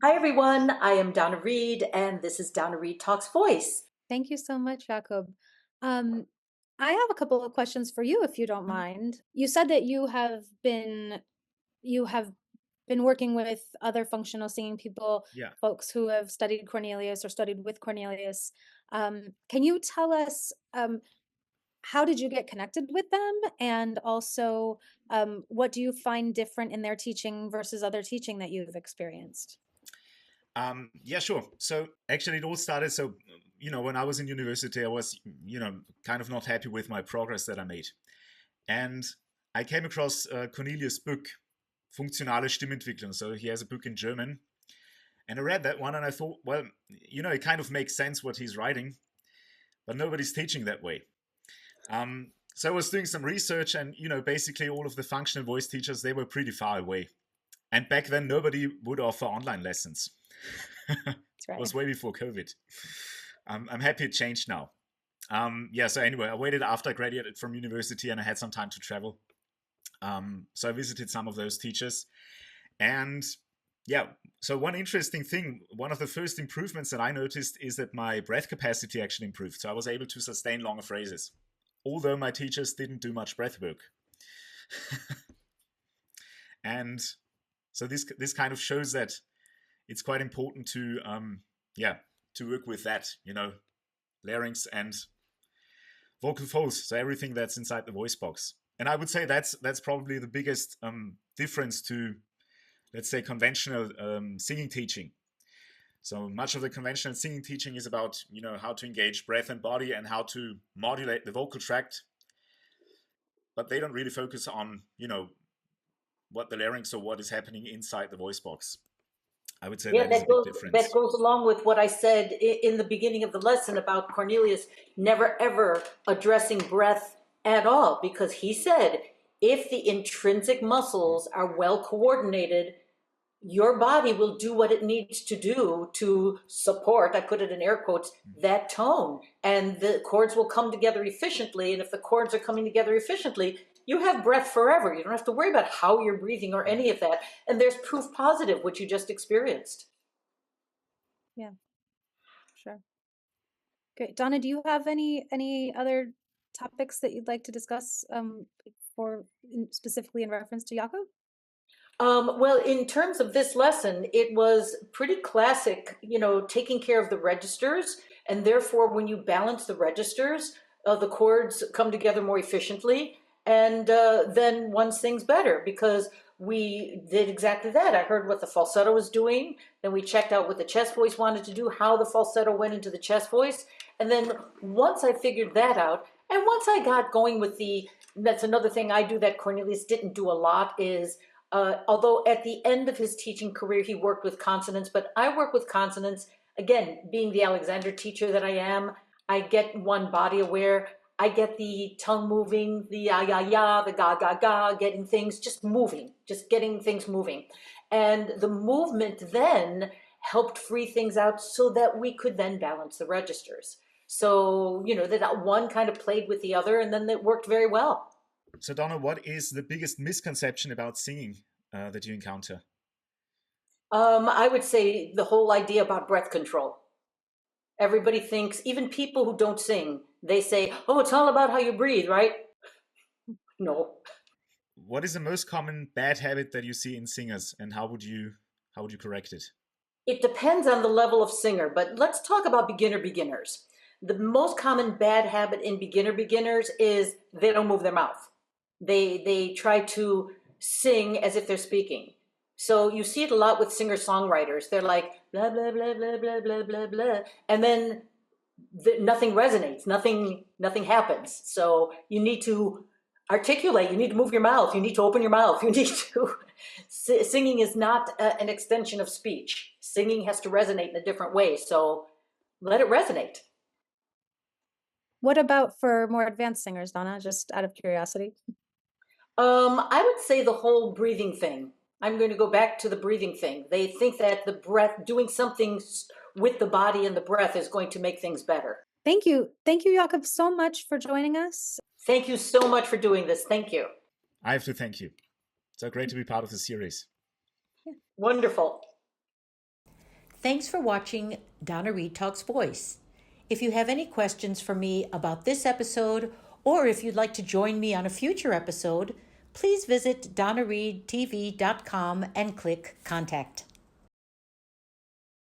Hi, everyone. I am Donna Reid, and this is Donna Reid Talks Voice. Thank you so much, Jakob. Um, I have a couple of questions for you, if you don't Mhm. mind. You said that you have been working with other functional singing people, Yeah. folks who have studied Cornelius or studied with Cornelius. Can you tell us how did you get connected with them, and also what do you find different in their teaching versus other teaching that you've experienced? Yeah, sure. So actually, it all started. So, when I was in university, I was, kind of not happy with my progress that I made. And I came across Cornelius' book, Funktionale Stimmentwicklung. So he has a book in German. And I read that one and I thought, well, it kind of makes sense what he's writing, but nobody's teaching that way. So I was doing some research and, basically all of the functional voice teachers, they were pretty far away. And back then, nobody would offer online lessons. That's It was right. way before COVID. I'm happy it changed now. Yeah, so anyway, I waited after I graduated from university and I had some time to travel. So I visited some of those teachers. And yeah, so one interesting thing, one of the first improvements that I noticed is that my breath capacity actually improved. So I was able to sustain longer phrases, although my teachers didn't do much breath work. And so this kind of shows that it's quite important to to work with that, larynx and vocal folds, so everything that's inside the voice box. And I would say that's probably the biggest difference to, let's say, conventional singing teaching. So much of the conventional singing teaching is about, how to engage breath and body and how to modulate the vocal tract, but they don't really focus on, what the larynx or what is happening inside the voice box. I would say Yeah, that is a big that difference. goes along with what I said in the beginning of the lesson about Cornelius never ever addressing breath at all, because he said if the intrinsic muscles are well coordinated, your body will do what it needs to do to support, I put it in air quotes, that tone. And the chords will come together efficiently. And if the chords are coming together efficiently, you have breath forever. You don't have to worry about how you're breathing or any of that. And there's proof positive, which you just experienced. Yeah, sure. Great. Donna, do you have any other topics that you'd like to discuss specifically in reference to Jakob? Well, in terms of this lesson, it was pretty classic, taking care of the registers. And therefore, when you balance the registers, the chords come together more efficiently. And then one sings better because we did exactly that. I heard what the falsetto was doing. Then we checked out what the chest voice wanted to do, how the falsetto went into the chest voice. And then once I figured that out, and once I got going with that's another thing I do that Cornelius didn't do a lot is although at the end of his teaching career, he worked with consonants, but I work with consonants. Again, being the Alexander teacher that I am, I get one body aware. I get the tongue moving, the ya ya ya, the ga ga ga, getting things just moving, just getting things moving. And the movement then helped free things out so that we could then balance the registers. So, that one kind of played with the other, and then it worked very well. So, Donna, what is the biggest misconception about singing that you encounter? I would say the whole idea about breath control. Everybody thinks, even people who don't sing, they say, oh, it's all about how you breathe, right? No. What is the most common bad habit that you see in singers, and how would you correct it? It depends on the level of singer, but let's talk about beginners. The most common bad habit in beginners is they don't move their mouth. They try to sing as if they're speaking. So you see it a lot with singer-songwriters. They're like blah blah blah blah blah blah blah blah, and then nothing resonates, nothing happens. So you need to articulate, you need to move your mouth, you need to open your mouth, you need to singing is not an extension of speech. Singing has to resonate in a different way, so let it resonate. What about for more advanced singers, Donna? Just out of curiosity. I would say the whole breathing thing. I'm going to go back to the breathing thing. They think that the breath, doing something with the body and the breath is going to make things better. Thank you. Thank you, Jakob, so much for joining us. Thank you so much for doing this. Thank you. I have to thank you. So great to be part of the series. Wonderful. Thanks for watching Donna Reid Talks Voice. If you have any questions for me about this episode, or if you'd like to join me on a future episode, please visit donnareidtv.com and click Contact.